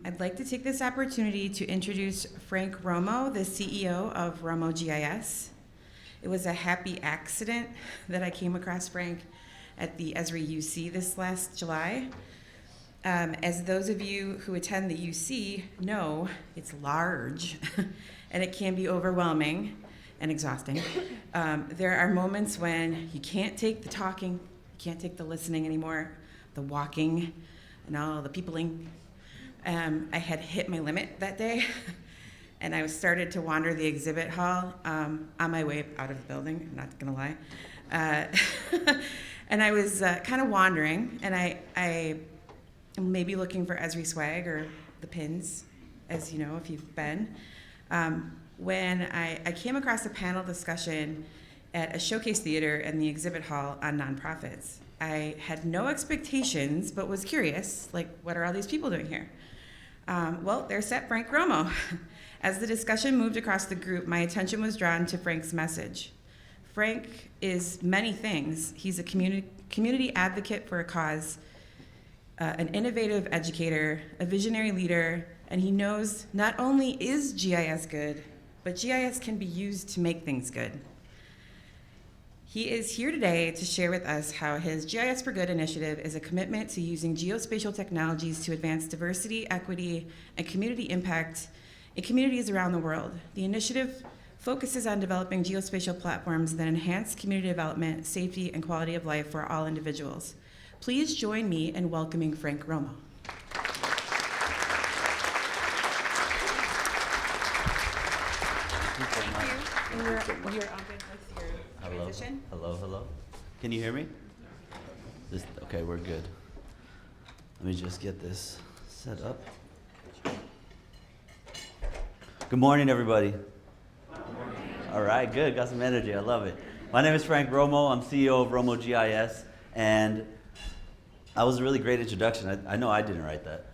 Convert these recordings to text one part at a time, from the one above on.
I'd like to take this opportunity to introduce Frank Romo, the CEO of RomoGIS. It was a happy accident that I came across Frank at the Esri UC this last July. As those of you who attend the UC know, it's large and it can be overwhelming and exhausting. There are moments when you can't take the talking, you can't take the listening anymore, the walking, and all the peopling. I had hit my limit that day, and I started to wander the exhibit hall on my way out of the building, I'm not gonna lie. And I was kind of wandering, and I maybe looking for Esri swag or the pins, as you know, if you've been. When I came across a panel discussion at a showcase theater in the exhibit hall on nonprofits. I had no expectations, but was curious, like, what are all these people doing here? Well, there sat Frank Romo. As the discussion moved across the group, my attention was drawn to Frank's message. Frank is many things. He's a community advocate for a cause, an innovative educator, a visionary leader, and he knows not only is GIS good, but GIS can be used to make things good. He is here today to share with us how his GIS for Good initiative is a commitment to using geospatial technologies to advance diversity, equity, and community impact in communities around the world. The initiative focuses on developing geospatial platforms that enhance community development, safety, and quality of life for all individuals. Please join me in welcoming Frank Romo. Thank you. And you're on good with your transition? Hello. Can you hear me? Okay, we're good. Let me just get this set up. Good morning, everybody. All right, good. Got some energy. I love it. My name is Frank Romo. I'm CEO of RomoGIS, and that was a really great introduction. I know I didn't write that.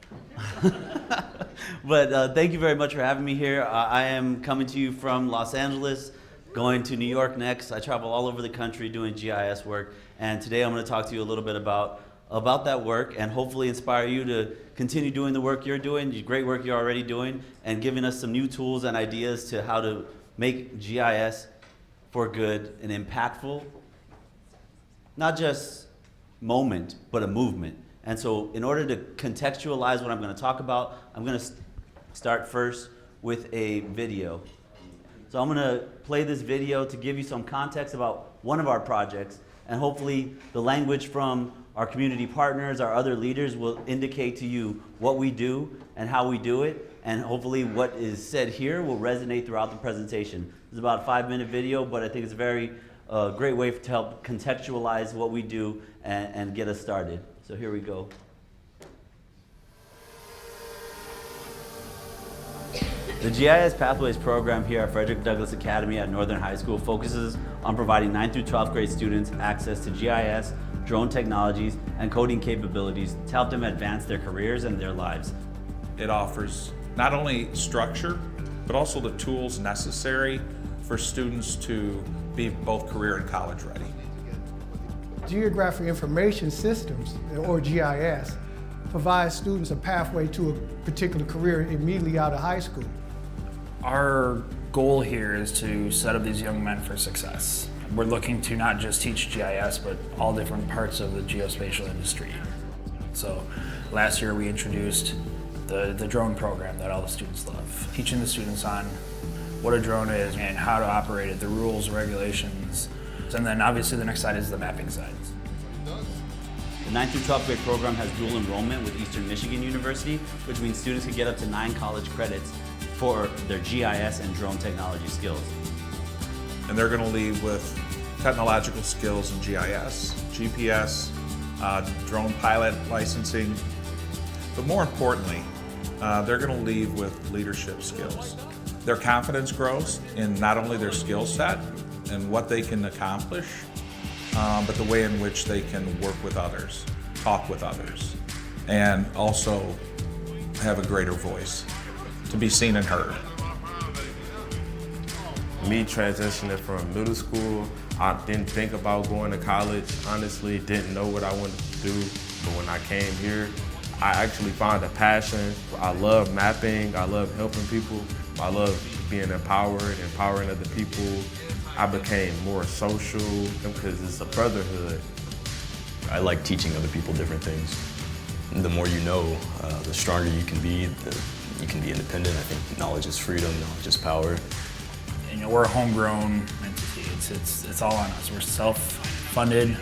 But thank you very much for having me here. I am coming to you from Los Angeles, going to New York next. I travel all over the country doing GIS work, and today I'm going to talk to you a little bit about that work and hopefully inspire you to continue doing the work you're doing, the great work you're already doing, and giving us some new tools and ideas to how to make GIS for good and impactful, not just moment, but a movement. And so in order to contextualize what I'm going to talk about, I'm going to start first with a video. So I'm going to play this video to give you some context about one of our projects, and hopefully the language from our community partners, our other leaders will indicate to you what we do and how we do it, and hopefully what is said here will resonate throughout the presentation. It's about a 5-minute video, but I think it's a very great way to help contextualize what we do and get us started. So here we go. The GIS Pathways program here at Frederick Douglass Academy at Northern High School focuses on providing 9th through 12th grade students access to GIS, drone technologies, and coding capabilities to help them advance their careers and their lives. It offers not only structure, but also the tools necessary for students to be both career and college ready. Geographic Information Systems, or GIS, provides students a pathway to a particular career immediately out of high school. Our goal here is to set up these young men for success. We're looking to not just teach GIS, but all different parts of the geospatial industry. So last year we introduced the drone program that all the students love, teaching the students on what a drone is and how to operate it, the rules, regulations, and then obviously the next side is the mapping side. The 9th through 12th grade program has dual enrollment with Eastern Michigan University, which means students can get up to 9 college credits for their GIS and drone technology skills. And they're going to leave with technological skills in GIS, GPS, drone pilot licensing, but more importantly, they're going to leave with leadership skills. Their confidence grows in not only their skill set and what they can accomplish, but the way in which they can work with others, talk with others, and also have a greater voice, to be seen and heard. Me transitioning from middle school, I didn't think about going to college, honestly, didn't know what I wanted to do, but when I came here, I actually find a passion. I love mapping. I love helping people. I love being empowered, empowering other people. I became more social because it's a brotherhood. I like teaching other people different things. The more you know, the stronger you can be. You can be independent. I think knowledge is freedom, knowledge is power. You know, we're a homegrown entity. It's all on us. We're self-funded,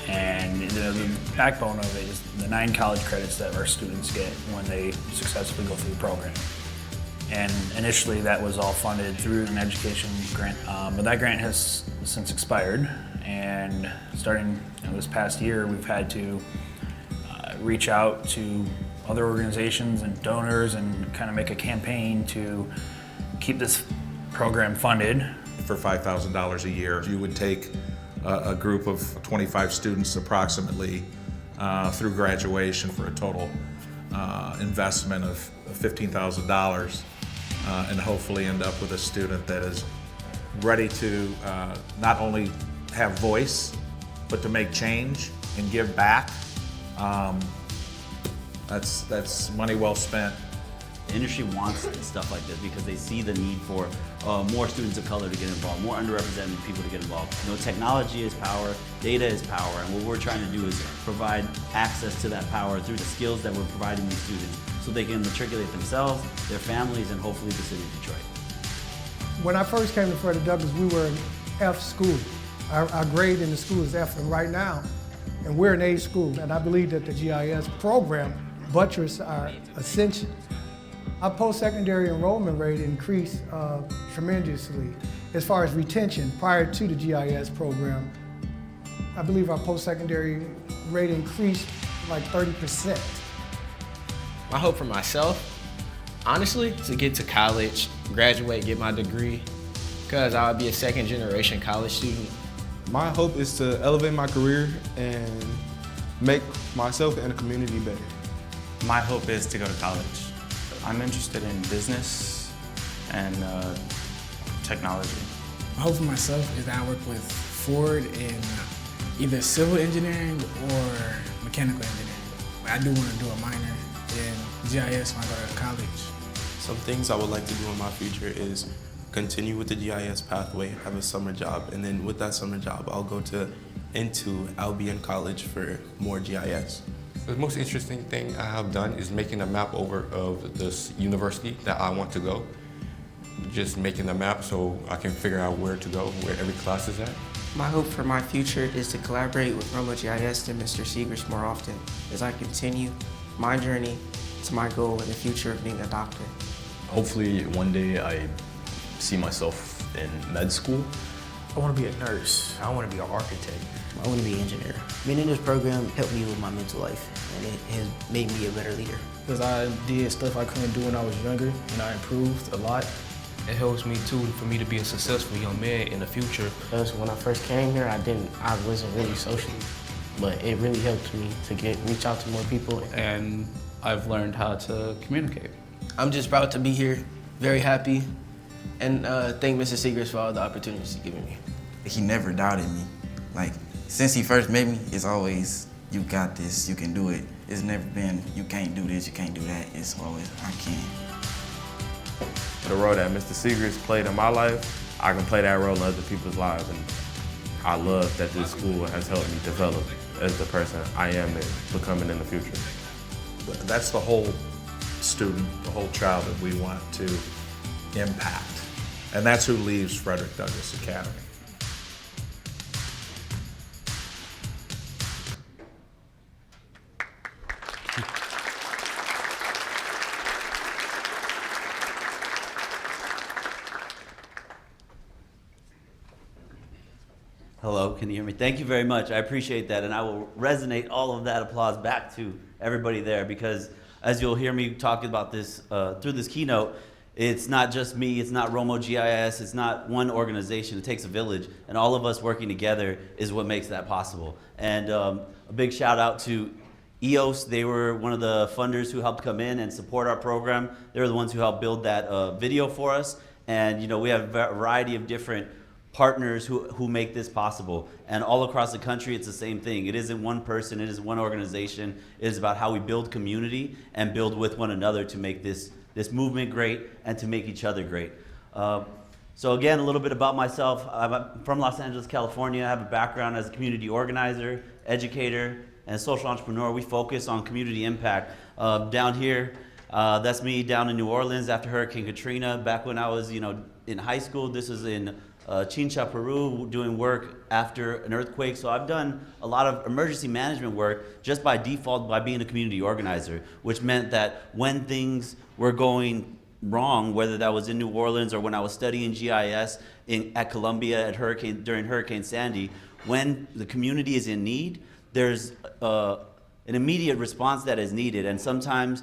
and the backbone of it is the 9 college credits that our students get when they successfully go through the program. And initially, that was all funded through an education grant, but that grant has since expired. And starting this past year, we've had to reach out to other organizations and donors and kind of make a campaign to keep this program funded. For $5,000 a year, you would take a group of 25 students approximately through graduation for a total investment of $15,000 and hopefully end up with a student that is ready to not only have voice, but to make change and give back. That's money well spent. The industry wants stuff like this because they see the need for more students of color to get involved, more underrepresented people to get involved. You know, technology is power, data is power, and what we're trying to do is provide access to that power through the skills that we're providing these students so they can matriculate themselves, their families, and hopefully the city of Detroit. When I first came to Frederick Douglass, we were an F school. Our grade in the school is F, and right now, and we're an A school, and I believe that the GIS program buttress our ascension. Our post-secondary enrollment rate increased tremendously. As far as retention, prior to the GIS program, I believe our post-secondary rate increased like 30%. My hope for myself, honestly, to get to college, graduate, get my degree, because I would be a second-generation college student. My hope is to elevate my career and make myself and the community better. My hope is to go to college. I'm interested in business and technology. My hope for myself is that I work with Ford in either civil engineering or mechanical engineering. I do want to do a minor in GIS when I go to college. Some things I would like to do in my future is continue with the GIS pathway, have a summer job, and then with that summer job, I'll be in college for more GIS. The most interesting thing I have done is making a map over of this university that I want to go. Just making the map so I can figure out where to go, where every class is at. My hope for my future is to collaborate with RomoGIS and Mr. Seegers more often as I continue my journey to my goal in the future of being a doctor. Hopefully one day I see myself in med school. I want to be a nurse. I want to be an architect. I want to be an engineer. Being in this program helped me with my mental life, and it has made me a better leader. Because I did stuff I couldn't do when I was younger, and I improved a lot. It helps me too, for me to be a successful young man in the future. Because when I first came here, I wasn't really social, but it really helped me to reach out to more people. And I've learned how to communicate. I'm just proud to be here, very happy, and thank Mr. Seegers for all the opportunities he's given me. He never doubted me. Like, since he first met me, it's always, you got this, you can do it. It's never been, you can't do this, you can't do that. It's always, I can. The role that Mr. Seegers played in my life, I can play that role in other people's lives. And I love that this school has helped me develop as the person I am and becoming in the future. That's the whole student, the whole child that we want to impact. And that's who leaves Frederick Douglass Academy. Hello, can you hear me? Thank you very much. I appreciate that, and I will resonate all of that applause back to everybody there, because as you'll hear me talk about this through this keynote, it's not just me, it's not RomoGIS, it's not one organization, it takes a village, and all of us working together is what makes that possible. And a big shout out to EOS. They were one of the funders who helped come in and support our program. They were the ones who helped build that video for us, and we have a variety of different partners who make this possible. And all across the country, it's the same thing. It isn't one person, it isn't one organization. It is about how we build community and build with one another to make this movement great and to make each other great. So again, a little bit about myself. I'm from Los Angeles, California. I have a background as a community organizer, educator, and a social entrepreneur. We focus on community impact. Down here, that's me down in New Orleans after Hurricane Katrina. Back when I was, in high school, this was in Chincha, Peru, doing work after an earthquake. So I've done a lot of emergency management work just by default by being a community organizer, which meant that when things were going wrong, whether that was in New Orleans or when I was studying GIS at Columbia during Hurricane Sandy, when the community is in need, there's an immediate response that is needed. And sometimes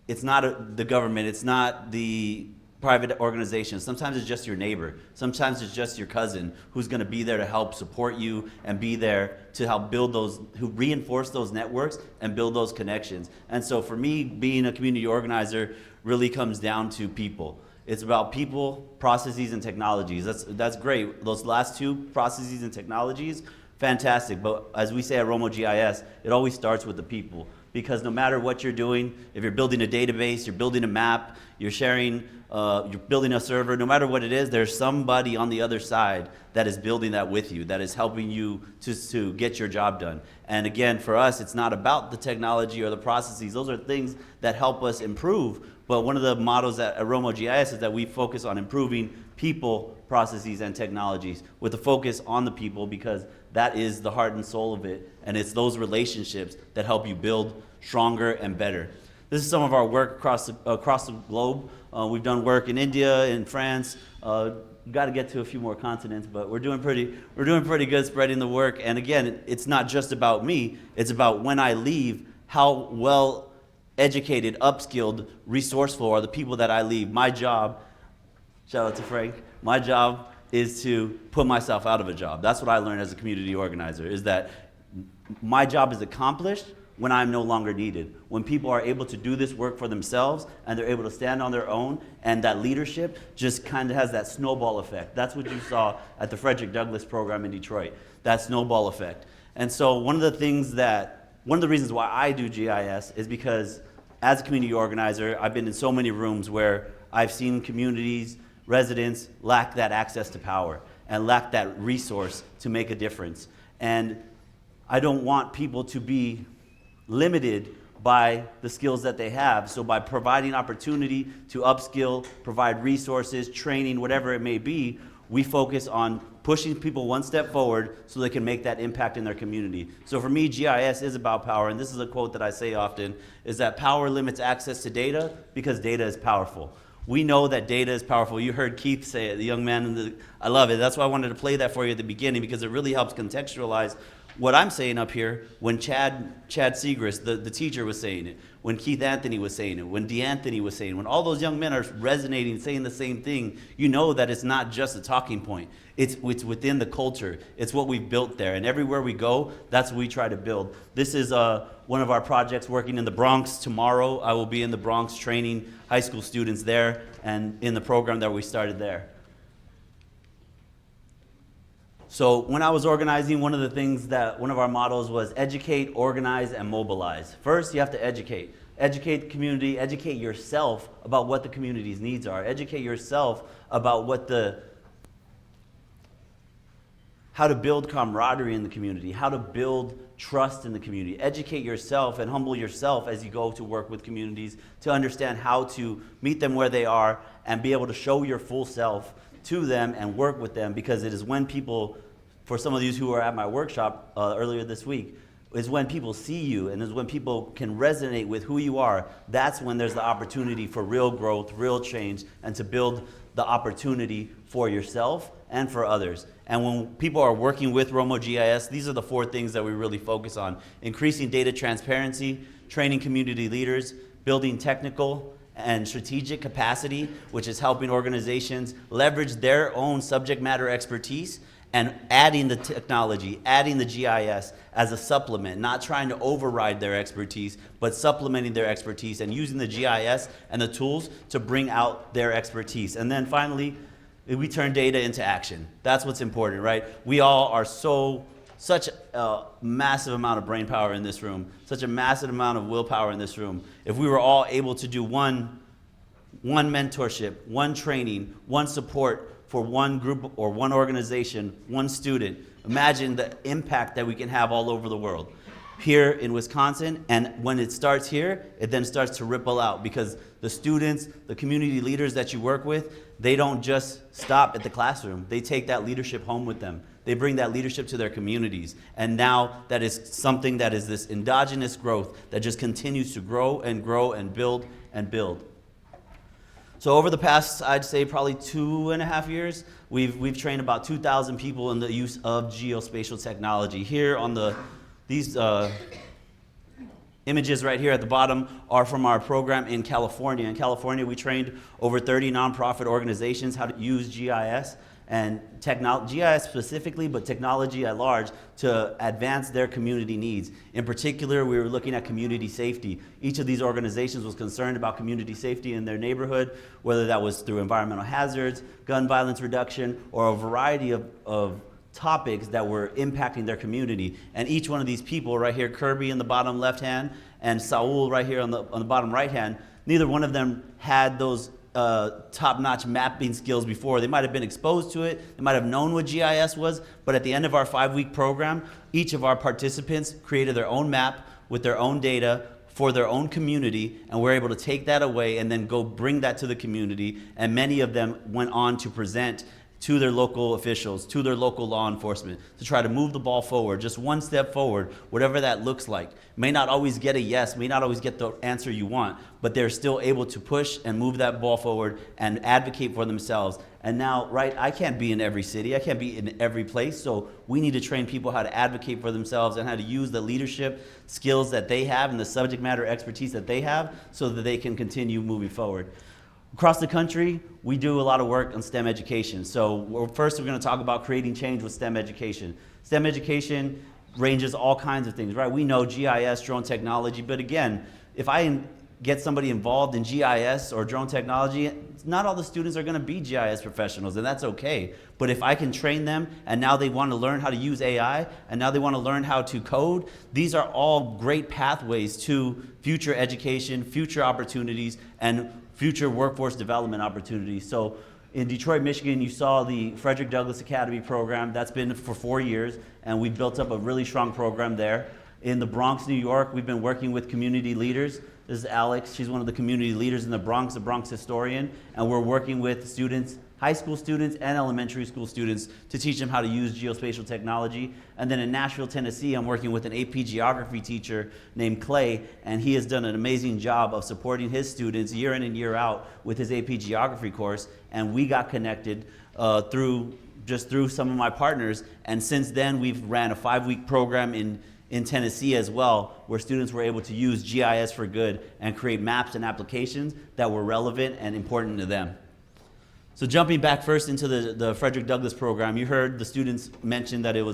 it's not the government, it's not the private organization. Sometimes it's just your neighbor. Sometimes it's just your cousin who's going to be there to help support you and be there to help reinforce those networks and build those connections. And so for me, being a community organizer really comes down to people. It's about people, processes, and technologies. That's great. Those last two, processes and technologies, fantastic. But as we say at RomoGIS, it always starts with the people. Because no matter what you're doing, if you're building a database, you're building a map, you're sharing, you're building a server, no matter what it is, there's somebody on the other side that is building that with you, that is helping you to get your job done. And again, for us, it's not about the technology or the processes. Those are things that help us improve. But one of the mottos at RomoGIS is that we focus on improving people, processes, and technologies with a focus on the people, because that is the heart and soul of it. And it's those relationships that help you build stronger and better. This is some of our work across the globe. We've done work in India, in France. Got to get to a few more continents, but we're doing pretty good spreading the work. And again, it's not just about me. It's about when I leave, how well educated, upskilled, resourceful are the people that I leave. My job, shout out to Frank, my job is to put myself out of a job. That's what I learned as a community organizer, is that my job is accomplished when I'm no longer needed. When people are able to do this work for themselves and they're able to stand on their own, and that leadership just kind of has that snowball effect. That's what you saw at the Frederick Douglass program in Detroit, that snowball effect. And so one of the reasons why I do GIS is because as a community organizer, I've been in so many rooms where I've seen communities, residents lack that access to power and lack that resource to make a difference. And I don't want people to be limited by the skills that they have. So by providing opportunity to upskill, provide resources, training, whatever it may be, we focus on pushing people one step forward so they can make that impact in their community. So for me, GIS is about power, and this is a quote that I say often, is that power limits access to data because data is powerful. We know that data is powerful. You heard Keith say it, the young man, I love it. That's why I wanted to play that for you at the beginning, because it really helps contextualize what I'm saying up here when Chad Segrist, the teacher, was saying it, when Keith Anthony was saying it, when DeAnthony was saying it, when all those young men are resonating, saying the same thing, you know that it's not just a talking point. It's within the culture. It's what we've built there. And everywhere we go, that's what we try to build. This is one of our projects working in the Bronx. Tomorrow, I will be in the Bronx training high school students there and in the program that we started there. So when I was organizing, one of our mottos was educate, organize, and mobilize. First, you have to educate. Educate the community, educate yourself about what the community's needs are. Educate yourself about how to build camaraderie in the community, how to build trust in the community. Educate yourself and humble yourself as you go to work with communities to understand how to meet them where they are and be able to show your full self to them and work with them, because it is when people, for some of you who were at my workshop earlier this week, is when people see you and is when people can resonate with who you are. That's when there's the opportunity for real growth, real change, and to build the opportunity for yourself and for others. And when people are working with RomoGIS, these are the 4 things that we really focus on: increasing data transparency, training community leaders, building technical and strategic capacity, which is helping organizations leverage their own subject matter expertise, and adding the technology, adding the GIS as a supplement, not trying to override their expertise, but supplementing their expertise and using the GIS and the tools to bring out their expertise. And then finally, we turn data into action. That's what's important, right? We all are such a massive amount of brain power in this room, such a massive amount of willpower in this room. If we were all able to do one mentorship, one training, one support for one group or one organization, one student, imagine the impact that we can have all over the world. Here in Wisconsin, and when it starts here, it then starts to ripple out, because the students, the community leaders that you work with, they don't just stop at the classroom. They take that leadership home with them. They bring that leadership to their communities. And now that is something that is this endogenous growth that just continues to grow and grow and build and build. So over the past, I'd say probably 2.5 years, we've trained about 2,000 people in the use of geospatial technology. Here on these images right here at the bottom are from our program in California. In California, we trained over 30 nonprofit organizations how to use GIS and GIS specifically, but technology at large, to advance their community needs. In particular, we were looking at community safety. Each of these organizations was concerned about community safety in their neighborhood, whether that was through environmental hazards, gun violence reduction, or a variety of topics that were impacting their community. And each one of these people right here, Kirby in the bottom left hand and Saul right here on the bottom right hand, neither one of them had those top-notch mapping skills before. They might have been exposed to it, they might have known what GIS was, but at the end of our 5-week program, each of our participants created their own map with their own data for their own community, and we're able to take that away and then go bring that to the community. And many of them went on to present to their local officials, to their local law enforcement, to try to move the ball forward, just one step forward, whatever that looks like. May not always get a yes, may not always get the answer you want, but they're still able to push and move that ball forward and advocate for themselves. And now, right, I can't be in every city, I can't be in every place, so we need to train people how to advocate for themselves and how to use the leadership skills that they have and the subject matter expertise that they have so that they can continue moving forward. Across the country, we do a lot of work on STEM education. So first we're going to talk about creating change with STEM education. STEM education ranges all kinds of things, right? We know GIS, drone technology, but again, if I get somebody involved in GIS or drone technology, not all the students are going to be GIS professionals, and that's okay. But if I can train them, and now they want to learn how to use AI, and now they want to learn how to code, these are all great pathways to future education, future opportunities, and future workforce development opportunities. So in Detroit, Michigan, you saw the Frederick Douglass Academy program. That's been for 4 years, and we've built up a really strong program there. In the Bronx, New York, we've been working with community leaders. This is Alex. She's one of the community leaders in the Bronx, a Bronx historian, and we're working with students, high school students and elementary school students, to teach them how to use geospatial technology. And then in Nashville, Tennessee, I'm working with an AP geography teacher named Clay, and he has done an amazing job of supporting his students year in and year out with his AP geography course. And we got connected through some of my partners. And since then, we've ran a 5-week program in Tennessee as well, where students were able to use GIS for good and create maps and applications that were relevant and important to them. So jumping back first into the Frederick Douglass program, you heard the students mention that it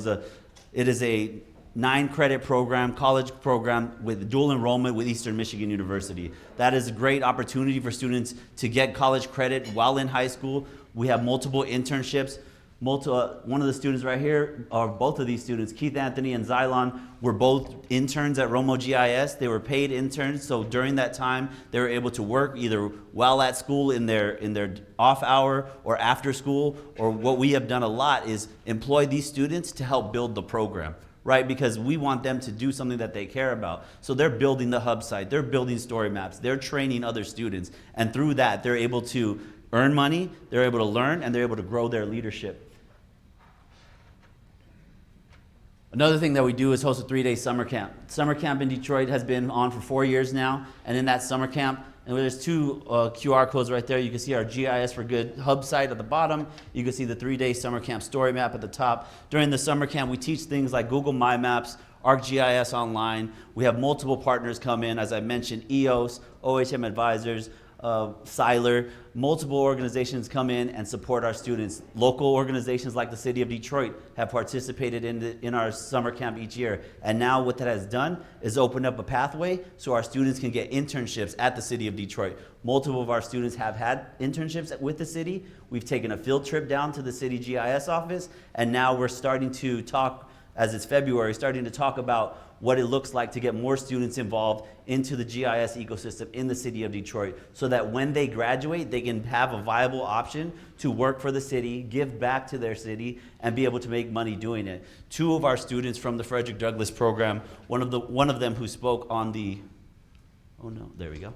is a 9-credit program, college program with dual enrollment with Eastern Michigan University. That is a great opportunity for students to get college credit while in high school. We have multiple internships. One of the students right here, or both of these students, Keith Anthony and Xylon, were both interns at RomoGIS. They were paid interns, so during that time, they were able to work either while at school in their off hour or after school, or what we have done a lot is employ these students to help build the program, right? Because we want them to do something that they care about. So they're building the hub site, they're building story maps, they're training other students, and through that, they're able to earn money, they're able to learn, and they're able to grow their leadership. Another thing that we do is host a 3-day summer camp. Summer camp in Detroit has been on for 4 years now, and in that summer camp, and there's 2 QR codes right there. You can see our GIS for Good hub site at the bottom. You can see the 3-day summer camp story map at the top. During the summer camp, we teach things like Google My Maps, ArcGIS Online. We have multiple partners come in, as I mentioned, EOS, OHM Advisors, Siler, multiple organizations come in and support our students. Local organizations like the City of Detroit have participated in our summer camp each year. And now what that has done is opened up a pathway so our students can get internships at the City of Detroit. Multiple of our students have had internships with the city. We've taken a field trip down to the city GIS office, and now we're starting to talk, as it's February, starting to talk about what it looks like to get more students involved into the GIS ecosystem in the city of Detroit, so that when they graduate, they can have a viable option to work for the city, give back to their city, and be able to make money doing it. Two of our students from the Frederick Douglass program, one of them who spoke on the, oh no, there we go.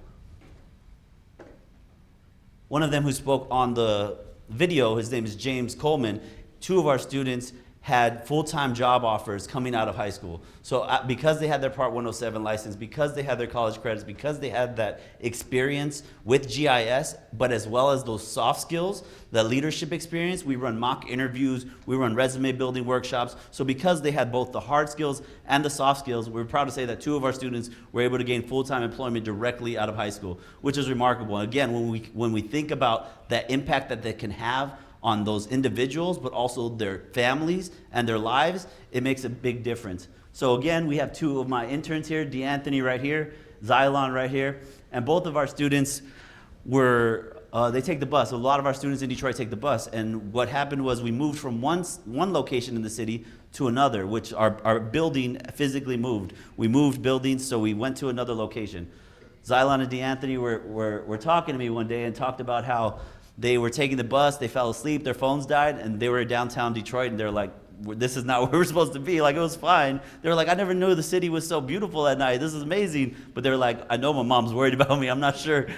One of them who spoke on the video, his name is James Coleman. Two of our students had full-time job offers coming out of high school. So because they had their Part 107 license, because they had their college credits, because they had that experience with GIS, but as well as those soft skills, the leadership experience, we run mock interviews, we run resume building workshops. So because they had both the hard skills and the soft skills, we're proud to say that two of our students were able to gain full-time employment directly out of high school, which is remarkable. And again, when we think about that impact that they can have on those individuals, but also their families and their lives, it makes a big difference. So again, we have two of my interns here, DeAnthony right here, Xylon right here, and both of our students were, they take the bus. A lot of our students in Detroit take the bus, and what happened was we moved from one location in the city to another, which our building physically moved. We moved buildings, so we went to another location. Xylon and DeAnthony were talking to me one day and talked about how they were taking the bus, they fell asleep, their phones died, and they were in downtown Detroit, and they're like, this is not where we're supposed to be. Like, it was fine. They were like, I never knew the city was so beautiful at night. This is amazing. But they were like, I know my mom's worried about me. I'm not sure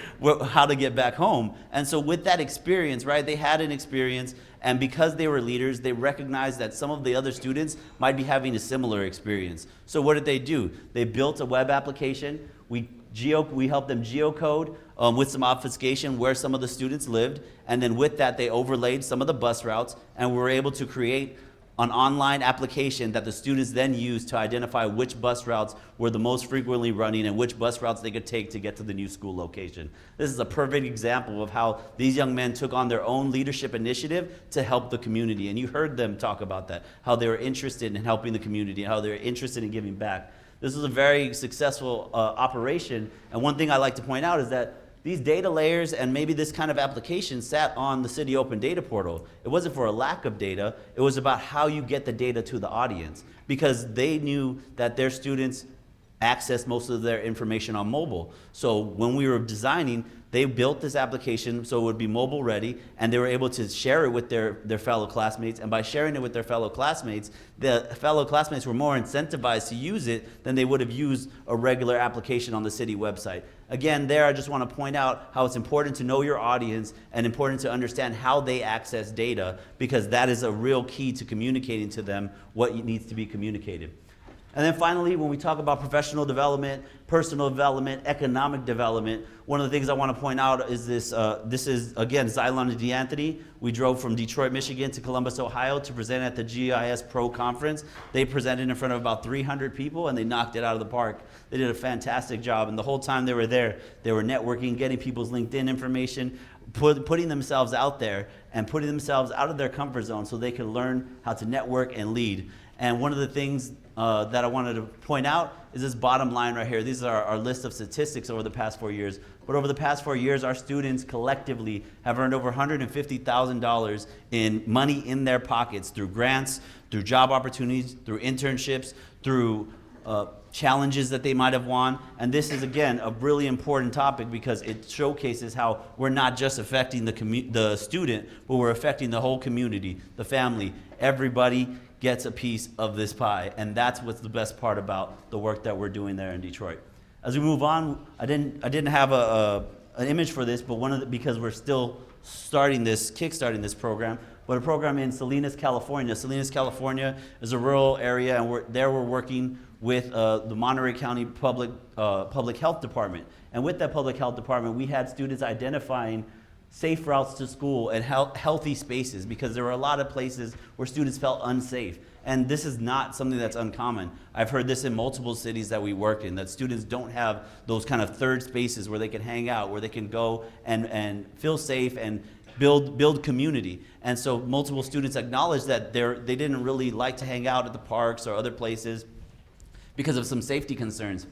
how to get back home. And so with that experience, right, they had an experience, and because they were leaders, they recognized that some of the other students might be having a similar experience. So what did they do? They built a web application. We helped them geocode with some obfuscation where some of the students lived, and then with that they overlaid some of the bus routes, and we were able to create an online application that the students then used to identify which bus routes were the most frequently running and which bus routes they could take to get to the new school location. This is a perfect example of how these young men took on their own leadership initiative to help the community, and you heard them talk about that, how they were interested in helping the community, how they were interested in giving back. This is a very successful operation, and one thing I like to point out is that these data layers and maybe this kind of application sat on the City Open Data Portal. It wasn't for a lack of data, it was about how you get the data to the audience, because they knew that their students access most of their information on mobile. So when we were designing, they built this application so it would be mobile ready, and they were able to share it with their fellow classmates. And by sharing it with their fellow classmates, the fellow classmates were more incentivized to use it than they would have used a regular application on the city website. Again, there I just want to point out how it's important to know your audience and important to understand how they access data, because that is a real key to communicating to them what needs to be communicated. And then finally, when we talk about professional development, personal development, economic development, one of the things I want to point out is this. This is, again, Xylon and DeAnthony. We drove from Detroit, Michigan to Columbus, Ohio to present at the GIS Pro Conference. They presented in front of about 300 people, and they knocked it out of the park. They did a fantastic job, and the whole time they were there, they were networking, getting people's LinkedIn information, putting themselves out there, and putting themselves out of their comfort zone so they could learn how to network and lead. And one of the things that I wanted to point out is this bottom line right here. These are our list of statistics over the past 4 years. But over the past 4 years, our students collectively have earned over $150,000 in money in their pockets through grants, through job opportunities, through internships, through challenges that they might have won. And this is, again, a really important topic because it showcases how we're not just affecting the student, but we're affecting the whole community, the family. Everybody gets a piece of this pie, and that's what's the best part about the work that we're doing there in Detroit. As we move on, I didn't have an image for this, but because we're still kickstarting this program, but a program in Salinas, California. Salinas, California is a rural area, and we're working with the Monterey County Public Health Department. And with that public health department, we had students identifying safe routes to school and healthy spaces, because there were a lot of places where students felt unsafe. And this is not something that's uncommon. I've heard this in multiple cities that we work in, that students don't have those kind of third spaces where they can hang out, where they can go and feel safe and build community. And so multiple students acknowledge that they didn't really like to hang out at the parks or other places because of some safety concerns.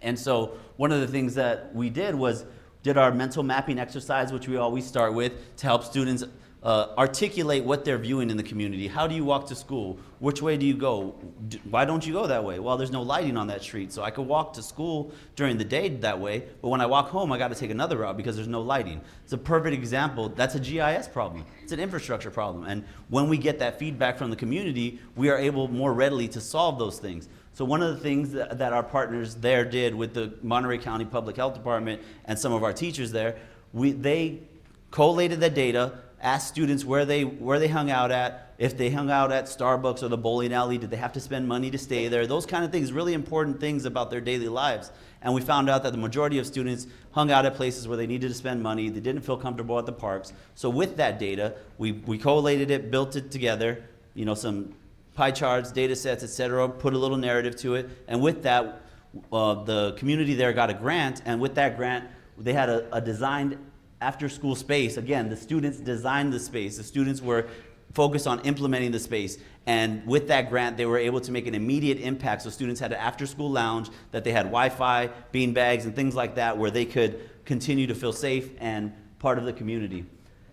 And so one of the things that we did was did our mental mapping exercise, which we always start with, to help students articulate what they're viewing in the community. How do you walk to school? Which way do you go? Why don't you go that way? Well, there's no lighting on that street, so I could walk to school during the day that way, but when I walk home, I got to take another route because there's no lighting. It's a perfect example. That's a GIS problem. It's an infrastructure problem. And when we get that feedback from the community, we are able more readily to solve those things. So one of the things that our partners there did with the Monterey County Public Health Department and some of our teachers there, they collated the data, asked students where they hung out at, if they hung out at Starbucks or the bowling alley, did they have to spend money to stay there, those kind of things, really important things about their daily lives. And we found out that the majority of students hung out at places where they needed to spend money, they didn't feel comfortable at the parks. So with that data, we collated it, built it together, some pie charts, data sets, etc., put a little narrative to it, and with that, the community there got a grant, and with that grant, they had a designed after-school space. Again, the students designed the space. The students were focused on implementing the space, and with that grant, they were able to make an immediate impact. So students had an after-school lounge that they had Wi-Fi, bean bags, and things like that, where they could continue to feel safe and part of the community.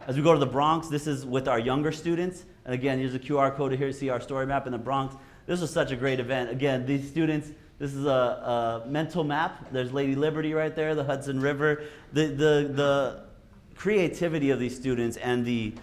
As we go to the Bronx, this is with our younger students. And again, here's a QR code here to see our story map in the Bronx. This was such a great event. Again, these students, this is a mental map. There's Lady Liberty right there, the Hudson River. The creativity of these students and the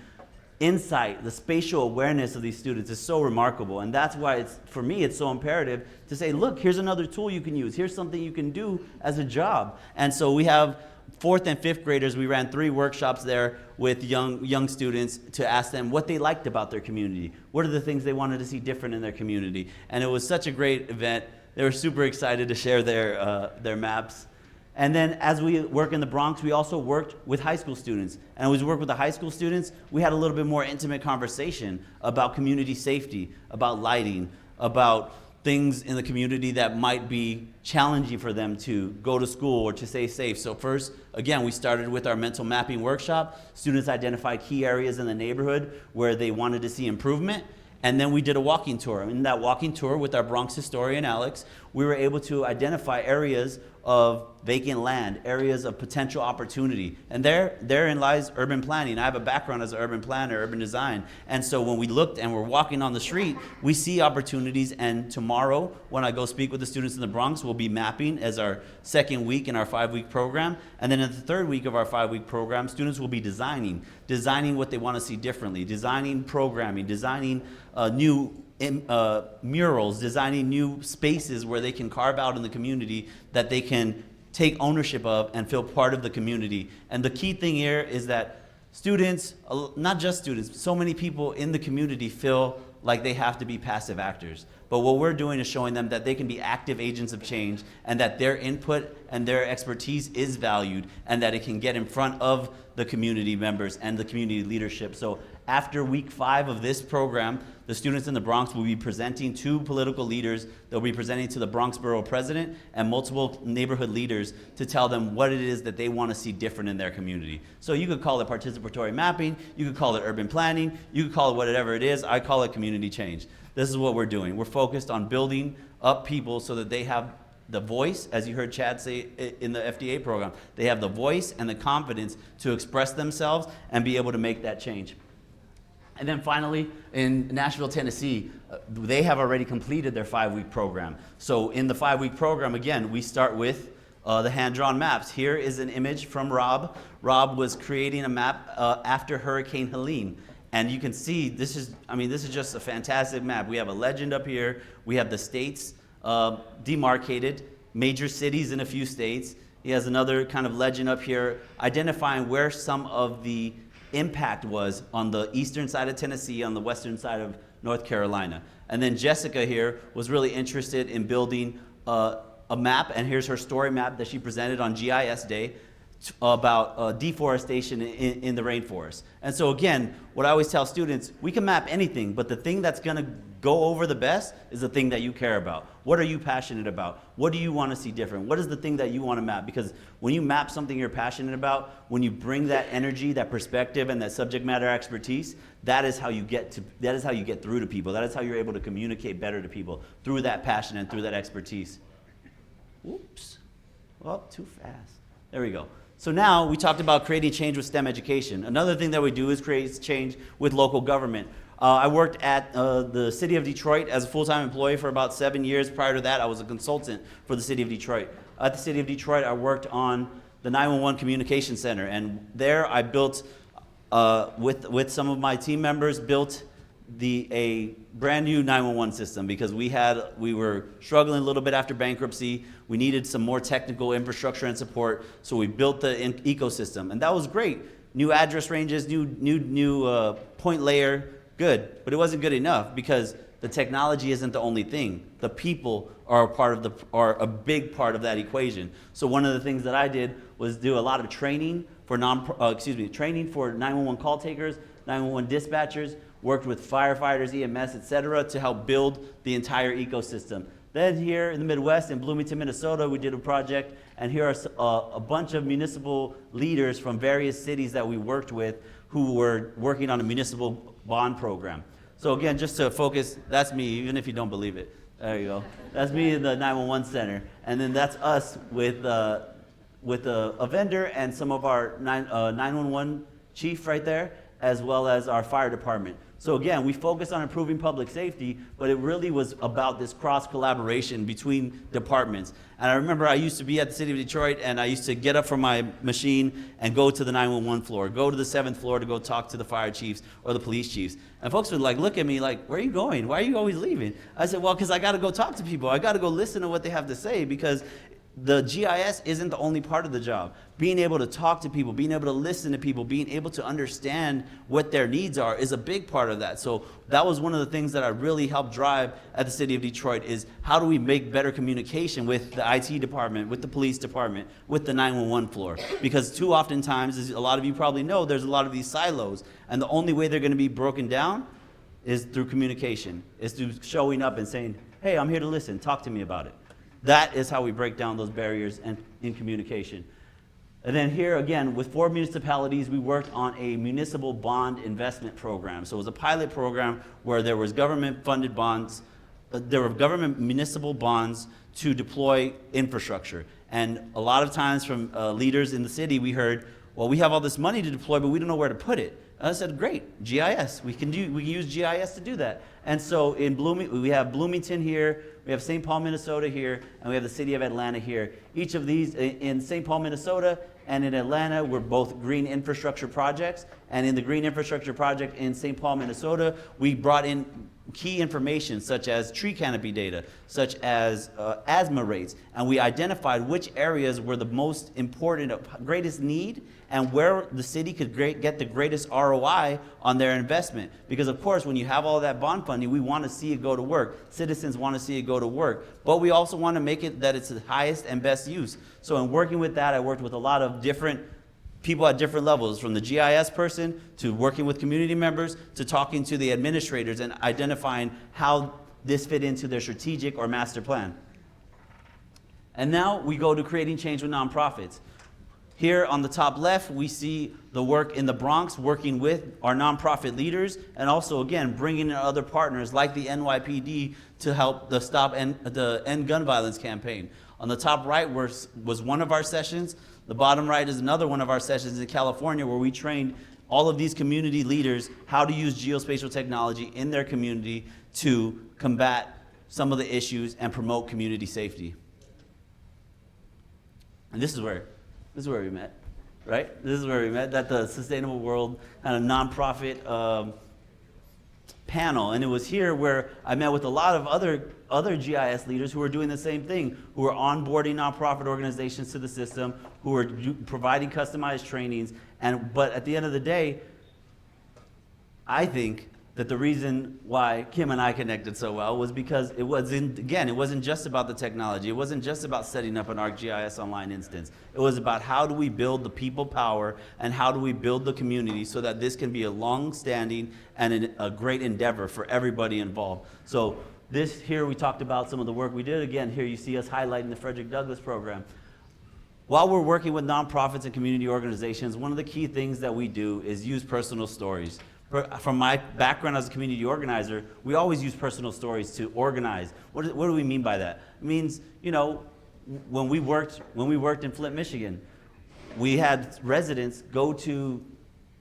insight, the spatial awareness of these students is so remarkable. And that's why for me, it's so imperative to say, look, here's another tool you can use. Here's something you can do as a job. And so we have 4th and 5th graders. We ran 3 workshops there with young students to ask them what they liked about their community. What are the things they wanted to see different in their community? And it was such a great event. They were super excited to share their maps. And then as we work in the Bronx, we also worked with high school students. And as we worked with the high school students, we had a little bit more intimate conversation about community safety, about lighting, about things in the community that might be challenging for them to go to school or to stay safe. So first, again, we started with our mental mapping workshop. Students identified key areas in the neighborhood where they wanted to see improvement. And then we did a walking tour. In that walking tour with our Bronx historian, Alex, we were able to identify areas of vacant land, areas of potential opportunity. And therein lies urban planning. I have a background as an urban planner, urban design. And so when we looked and we're walking on the street, we see opportunities. And tomorrow, when I go speak with the students in the Bronx, we'll be mapping as our 2nd week in our 5-week program. And then in the 3rd week of our 5-week program, students will be designing what they want to see differently, designing programming, designing new murals, designing new spaces where they can carve out in the community that they can take ownership of and feel part of the community. And the key thing here is that students, not just students, so many people in the community feel like they have to be passive actors. But what we're doing is showing them that they can be active agents of change and that their input and their expertise is valued and that it can get in front of the community members and the community leadership. So after week 5 of this program, the students in the Bronx will be presenting to political leaders. They'll be presenting to the Bronx Borough President and multiple neighborhood leaders to tell them what it is that they want to see different in their community. So you could call it participatory mapping, you could call it urban planning, you could call it whatever it is. I call it community change. This is what we're doing. We're focused on building up people so that they have the voice, as you heard Chad say in the FDA program, they have the voice and the confidence to express themselves and be able to make that change. And then finally, in Nashville, Tennessee, they have already completed their 5-week program. So in the 5-week program, again, we start with the hand-drawn maps. Here is an image from Rob. Rob was creating a map after Hurricane Helene. And you can see, this is just a fantastic map. We have a legend up here. We have the states demarcated, major cities in a few states. He has another kind of legend up here identifying where some of the impact was on the eastern side of Tennessee, on the western side of North Carolina. And then Jessica here was really interested in building a map, and here's her story map that she presented on GIS Day about deforestation in the rainforest. And so again, what I always tell students, we can map anything, but the thing that's gonna go over the best is the thing that you care about. What are you passionate about? What do you want to see different? What is the thing that you want to map? Because when you map something you're passionate about, when you bring that energy, that perspective, and that subject matter expertise, that is how you get through to people. That is how you're able to communicate better to people, through that passion and through that expertise. Whoops. Well, too fast. There we go. So now we talked about creating change with STEM education. Another thing that we do is create change with local government. I worked at the city of Detroit as a full-time employee for about 7 years. Prior to that, I was a consultant for the city of Detroit. At the city of Detroit, I worked on the 911 communication center, and there I built, with some of my team members, built a brand new 911 system because we were struggling a little bit after bankruptcy. We needed some more technical infrastructure and support, so we built the ecosystem, and that was great. New address ranges, new point layer, good, but it wasn't good enough because the technology isn't the only thing. The people are a big part of that equation. So one of the things that I did was do a lot of training for training for 911 call takers, 911 dispatchers, worked with firefighters, EMS, et cetera, to help build the entire ecosystem. Then here in the Midwest, in Bloomington, Minnesota, we did a project, and here are a bunch of municipal leaders from various cities that we worked with who were working on a municipal bond program. So again, just to focus, that's me, even if you don't believe it. There you go. That's me in the 911 center. And then that's us with a vendor and some of our 911 chief right there, as well as our fire department. So again, we focused on improving public safety, but it really was about this cross collaboration between departments. And I remember I used to be at the city of Detroit, and I used to get up from my machine and go to the 911 floor, go to the 7th floor to go talk to the fire chiefs or the police chiefs. And folks would look at me like, where are you going? Why are you always leaving? I said, well, because I got to go talk to people. I got to go listen to what they have to say, because the GIS isn't the only part of the job. Being able to talk to people, being able to listen to people, being able to understand what their needs are is a big part of that. So that was one of the things that I really helped drive at the city of Detroit, is how do we make better communication with the IT department, with the police department, with the 911 floor? Because too often times, as a lot of you probably know, there's a lot of these silos, and the only way they're going to be broken down is through communication, is through showing up and saying, hey, I'm here to listen, talk to me about it. That is how we break down those barriers in communication. And then here again, with 4 municipalities, we worked on a municipal bond investment program. So it was a pilot program where there was government-funded bonds, there were government municipal bonds to deploy infrastructure. And a lot of times from leaders in the city, we heard, well, we have all this money to deploy, but we don't know where to put it. And I said, great, GIS. We can use GIS to do that. And so we have Bloomington here, we have St. Paul, Minnesota here, and we have the city of Atlanta here. Each of these, in St. Paul, Minnesota, and in Atlanta, we're both green infrastructure projects. And in the green infrastructure project in St. Paul, Minnesota, we brought in key information such as tree canopy data, such as asthma rates, and we identified which areas were the most important, greatest need, and where the city could get the greatest ROI on their investment. Because of course, when you have all that bond funding, we want to see it go to work. Citizens want to see it go to work, but we also want to make it that it's the highest and best use. So in working with that, I worked with a lot of different people at different levels, from the GIS person to working with community members to talking to the administrators and identifying how this fit into their strategic or master plan. And now we go to creating change with nonprofits. Here on the top left, we see the work in the Bronx, working with our nonprofit leaders, and also, again, bringing in other partners like the NYPD to help the End Gun Violence campaign. On the top right was one of our sessions. The bottom right is another one of our sessions in California, where we trained all of these community leaders how to use geospatial technology in their community to combat some of the issues and promote community safety. And this is where we met, right? This is where we met, at the Sustainable World kind of nonprofit panel. And it was here where I met with a lot of other GIS leaders who were doing the same thing, who were onboarding nonprofit organizations to the system, who were providing customized trainings. But at the end of the day, I think that the reason why Kim and I connected so well was because it wasn't just about the technology. It wasn't just about setting up an ArcGIS online instance. It was about how do we build the people power and how do we build the community so that this can be a long-standing and a great endeavor for everybody involved. So this here, we talked about some of the work we did. Again, here you see us highlighting the Frederick Douglass program. While we're working with nonprofits and community organizations, one of the key things that we do is use personal stories. From my background as a community organizer, we always use personal stories to organize. What do we mean by that? It means, you know, when we worked in Flint, Michigan, we had residents go to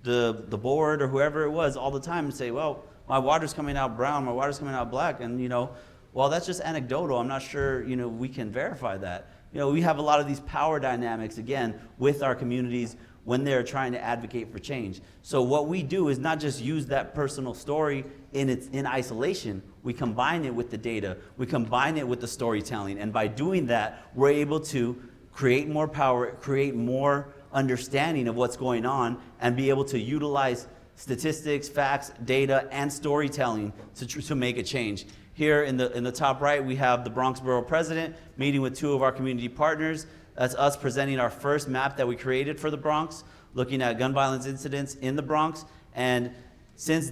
the board or whoever it was all the time and say, well, my water's coming out brown, my water's coming out black, and you know, well, that's just anecdotal. I'm not sure, you know, we can verify that. You know, we have a lot of these power dynamics, again, with our communities when they're trying to advocate for change. So what we do is not just use that personal story in isolation. We combine it with the data. We combine it with the storytelling. And by doing that, we're able to create more power, create more understanding of what's going on, and be able to utilize statistics, facts, data, and storytelling to make a change. Here in the top right, we have the Bronx Borough President meeting with 2 of our community partners. That's us presenting our first map that we created for the Bronx, looking at gun violence incidents in the Bronx. And since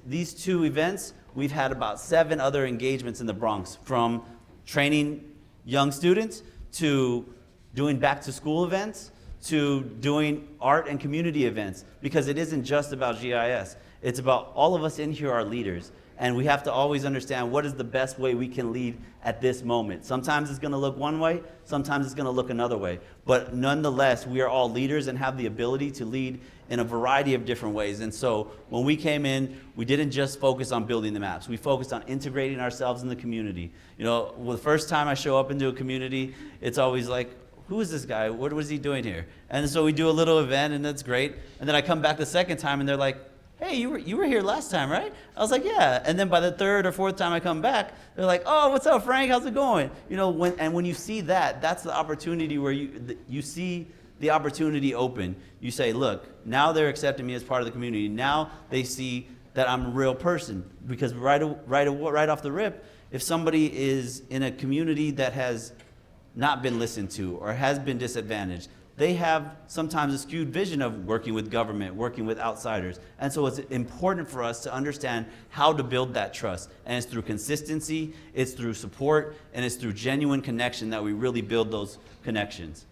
these 2 events, we've had about 7 other engagements in the Bronx, from training young students to doing back to school events to doing art and community events, because it isn't just about GIS. It's about all of us in here are leaders. And we have to always understand what is the best way we can lead at this moment. Sometimes it's going to look one way, sometimes it's going to look another way. But nonetheless, we are all leaders and have the ability to lead in a variety of different ways. And so when we came in, we didn't just focus on building the maps. We focused on integrating ourselves in the community. You know, the first time I show up into a community, it's always like, who is this guy? What is he doing here? And so we do a little event, and that's great. And then I come back the second time, and they're like, hey, you were here last time, right? I was like, yeah. And then by the 3rd or 4th time I come back, they're like, oh, what's up, Frank? How's it going? You know, when you see that, that's the opportunity where you see the opportunity open. You say, look, now they're accepting me as part of the community. Now they see that I'm a real person. Because right off the rip, if somebody is in a community that has not been listened to or has been disadvantaged, they have sometimes a skewed vision of working with government, working with outsiders. And so it's important for us to understand how to build that trust. And it's through consistency, it's through support, and it's through genuine connection that we really build those connections.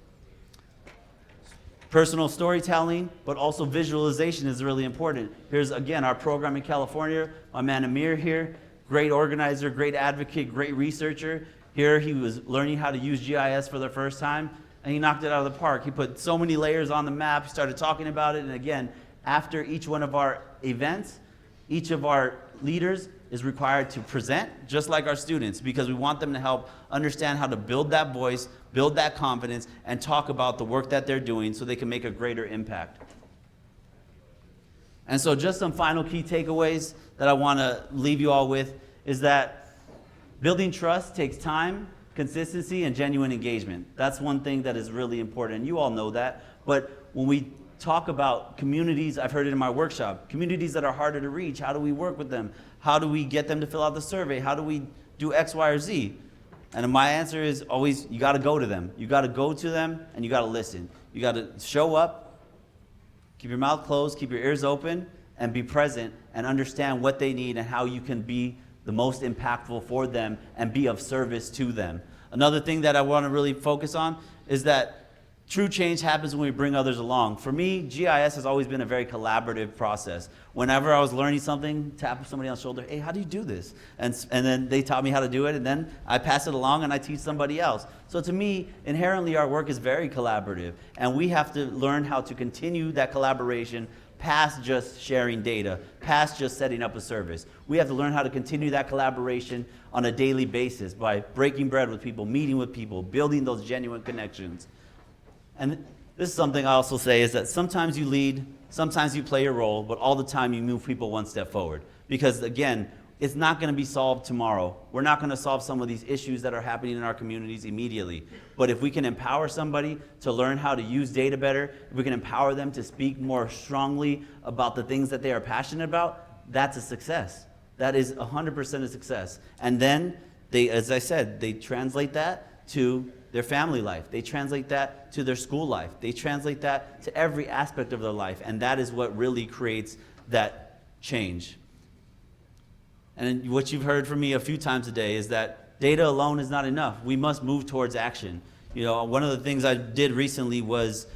Personal storytelling, but also visualization is really important. Here's, again, our program in California. My man Amir here, great organizer, great advocate, great researcher. Here he was learning how to use GIS for the first time, and he knocked it out of the park. He put so many layers on the map. He started talking about it. And again, after each one of our events, each of our leaders is required to present just like our students, because we want them to help understand how to build that voice, build that confidence, and talk about the work that they're doing so they can make a greater impact. And so just some final key takeaways that I want to leave you all with is that building trust takes time, consistency, and genuine engagement. That's one thing that is really important, and you all know that. But when we talk about communities, I've heard it in my workshop, communities that are harder to reach, how do we work with them? How do we get them to fill out the survey? How do we do X, Y, or Z? And my answer is always, you got to go to them. You got to go to them, and you got to listen. You got to show up, keep your mouth closed, keep your ears open, and be present, and understand what they need and how you can be the most impactful for them and be of service to them. Another thing that I want to really focus on is that true change happens when we bring others along. For me, GIS has always been a very collaborative process. Whenever I was learning something, tap somebody on the shoulder, hey, how do you do this? And then they taught me how to do it, and then I pass it along and I teach somebody else. So to me, inherently our work is very collaborative, and we have to learn how to continue that collaboration past just sharing data, past just setting up a service. We have to learn how to continue that collaboration on a daily basis by breaking bread with people, meeting with people, building those genuine connections. And this is something I also say is that sometimes you lead, sometimes you play your role, but all the time you move people one step forward. Because again, it's not going to be solved tomorrow. We're not going to solve some of these issues that are happening in our communities immediately. But if we can empower somebody to learn how to use data better, if we can empower them to speak more strongly about the things that they are passionate about, that's a success. That is 100% a success. And then they, as I said, they translate that to their family life. They translate that to their school life. They translate that to every aspect of their life. And that is what really creates that change. And what you've heard from me a few times today is that data alone is not enough. We must move towards action. You know, one of the things I did recently was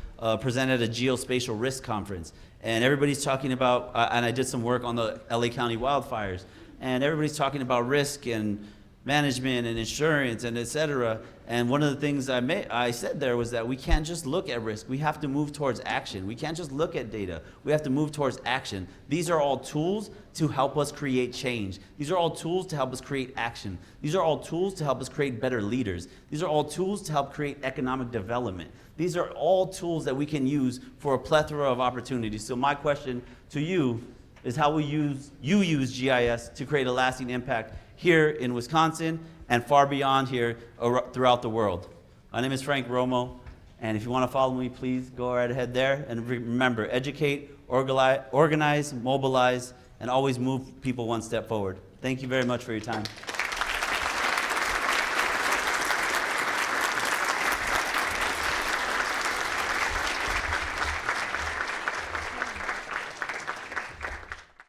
present at a geospatial risk conference. And everybody's talking about, and I did some work on the LA County wildfires, and everybody's talking about risk and management and insurance and et cetera. And one of the things I said there was that we can't just look at risk. We have to move towards action. We can't just look at data. We have to move towards action. These are all tools to help us create change. These are all tools to help us create action. These are all tools to help us create better leaders. These are all tools to help create economic development. These are all tools that we can use for a plethora of opportunities. So my question to you is, how will you use GIS to create a lasting impact here in Wisconsin and far beyond here throughout the world? My name is Frank Romo, and if you want to follow me, please go right ahead there. And remember, educate, organize, mobilize, and always move people one step forward. Thank you very much for your time.